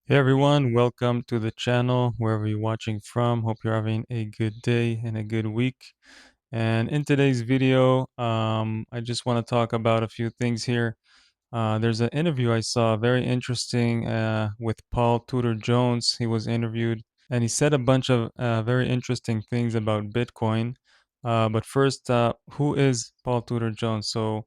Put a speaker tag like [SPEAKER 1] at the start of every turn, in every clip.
[SPEAKER 1] Hey everyone, welcome to the channel wherever you're watching from. Hope you're having a good day and a good week. And in today's video, I just want to talk about a few things here. There's an interview I saw, very interesting, with Tudor Jones. He was interviewed and he said a bunch of very interesting things about Bitcoin. But first, who is Tudor Jones? So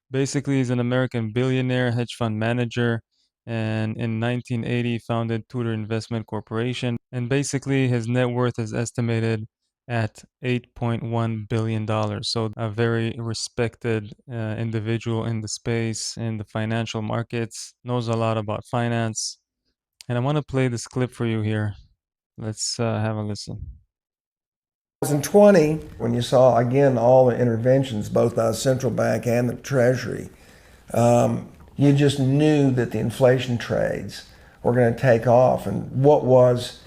[SPEAKER 1] basically, he's an American billionaire, hedge fund manager, and in 1980 founded Tudor Investment Corporation. And basically, his net worth is estimated at $8.1 billion. So a very respected individual in the space, in the financial markets, knows a lot about finance. And I want to play this clip for you here. Let's have a listen.
[SPEAKER 2] 2020, when you saw again all the interventions, both by the central bank and the Treasury, you just knew that the inflation trades were going to take off. And what was,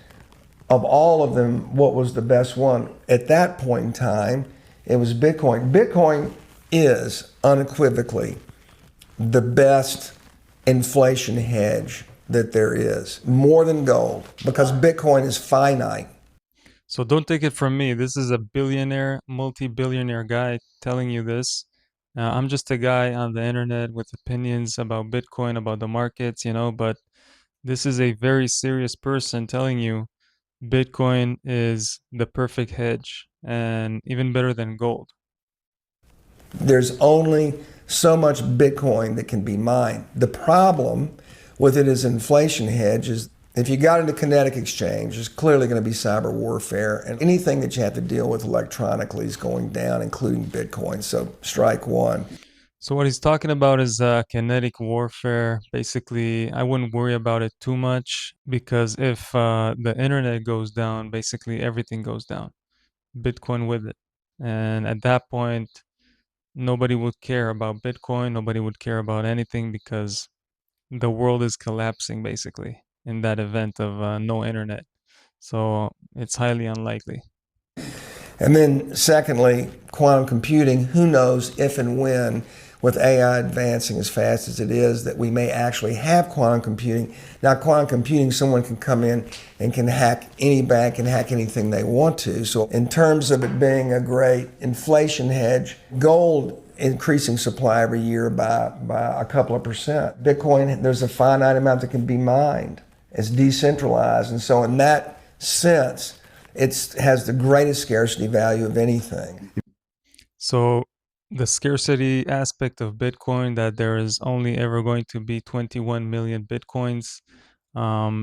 [SPEAKER 2] of all of them, what was the best one? At that point in time, it was Bitcoin. Bitcoin is unequivocally the best inflation hedge that there is, more than gold, because Bitcoin is finite.
[SPEAKER 1] So don't take it from me. This is a billionaire, multi-billionaire guy telling you this. I'm just a guy on the internet with opinions about Bitcoin, about the markets, but this is a very serious person telling you Bitcoin is the perfect hedge and even better than gold.
[SPEAKER 2] There's only so much Bitcoin that can be mined. The problem with it as inflation hedge is if you got into kinetic exchange, there's clearly going to be cyber warfare, and anything that you have to deal with electronically is going down, including Bitcoin. So strike one.
[SPEAKER 1] So what he's talking about is kinetic warfare. Basically, I wouldn't worry about it too much because if the internet goes down, basically everything goes down. Bitcoin with it. And at that point, nobody would care about Bitcoin, nobody would care about anything because the world is collapsing basically in that event of no internet. So it's highly unlikely.
[SPEAKER 2] And then, secondly, quantum computing. Who knows if and when, with AI advancing as fast as it is, that we may actually have quantum computing. Now, quantum computing, someone can come in and can hack any bank and hack anything they want to. So, in terms of it being a great inflation hedge, gold increasing supply every year by a couple of percent. Bitcoin, there's a finite amount that can be mined. It's decentralized. And so, in that sense, it has the greatest scarcity value of anything.
[SPEAKER 1] So the scarcity aspect of Bitcoin, that there is only ever going to be 21 million Bitcoins.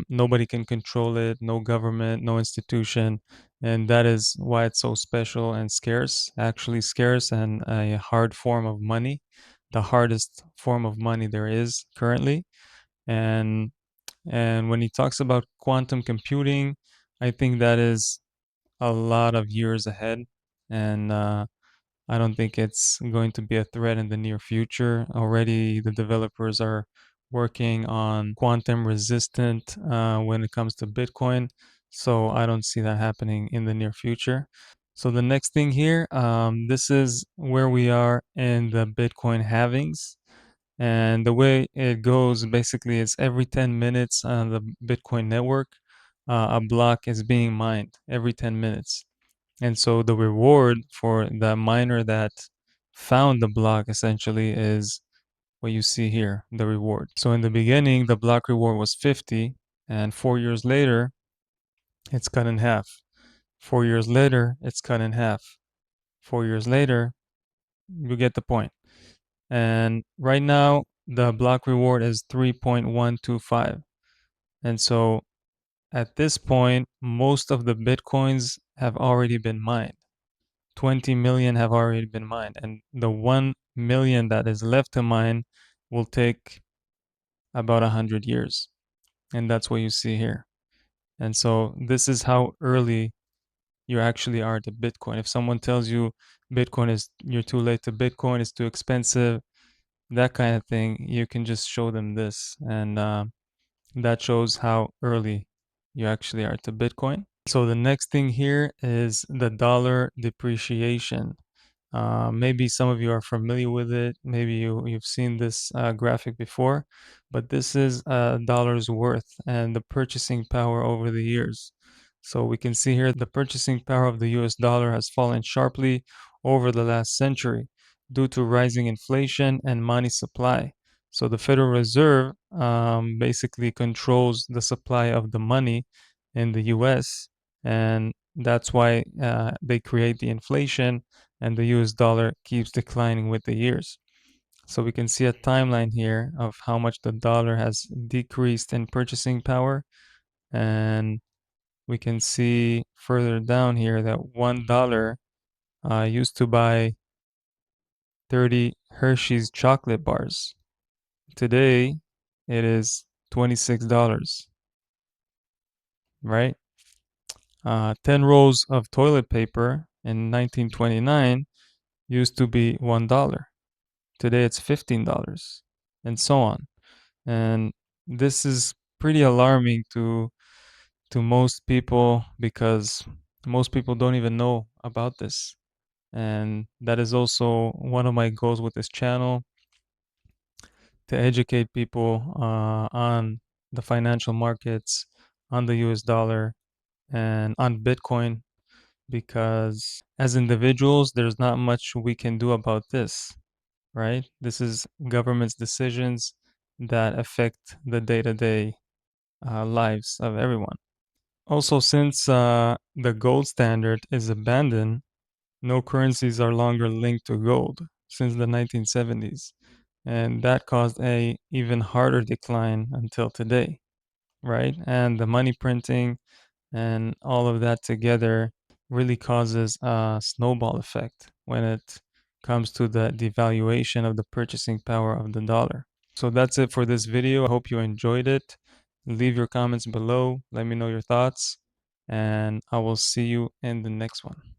[SPEAKER 1] Nobody can control it, no government, no institution. And that is why it's so special and scarce, actually scarce and a hard form of money, the hardest form of money there is currently. And and when he talks about quantum computing, I think that is a lot of years ahead. And I don't think it's going to be a threat in the near future. Already, the developers are working on quantum resistant when it comes to Bitcoin. So I don't see that happening in the near future. So the next thing here, this is where we are in the Bitcoin halvings. And the way it goes basically is every 10 minutes on the Bitcoin network, a block is being mined every 10 minutes. And so the reward for the miner that found the block essentially is what you see here, the reward. So in the beginning, the block reward was 50, and 4 years later, it's cut in half. 4 years later, it's cut in half. 4 years later, you get the point. And right now, the block reward is 3.125. And so at this point, most of the Bitcoins have already been mined. 20 million have already been mined, and the 1 million that is left to mine will take about 100 years. And that's what you see here. And so this is how early you actually are to Bitcoin. If someone tells you Bitcoin is, you're too late to Bitcoin, it's too expensive, that kind of thing, you can just show them this. And that shows how early you actually are to Bitcoin. So the next thing here is the dollar depreciation. Maybe some of you are familiar with it. Maybe you've seen this graphic before, but this is a dollar's worth and the purchasing power over the years. So we can see here the purchasing power of the US dollar has fallen sharply over the last century due to rising inflation and money supply. So the Federal Reserve basically controls the supply of the money in the US, and that's why they create the inflation, and the US dollar keeps declining with the years. So we can see a timeline here of how much the dollar has decreased in purchasing power. And we can see further down here that $1 used to buy 30 Hershey's chocolate bars. Today, it is $26, right? 10 rolls of toilet paper in 1929 used to be $1. Today it's $15, and so on. And this is pretty alarming to most people because most people don't even know about this. And that is also one of my goals with this channel, to educate people on the financial markets, on the US dollar, and on Bitcoin, because as individuals, there's not much we can do about this, right? This is government's decisions that affect the day-to-day lives of everyone. Also, since the gold standard is abandoned, no currencies are longer linked to gold since the 1970s, and that caused a even harder decline until today, right? And the money printing and all of that together really causes a snowball effect when it comes to the devaluation of the purchasing power of the dollar. So that's it for this video. I hope you enjoyed it. Leave your comments below. Let me know your thoughts, and I will see you in the next one.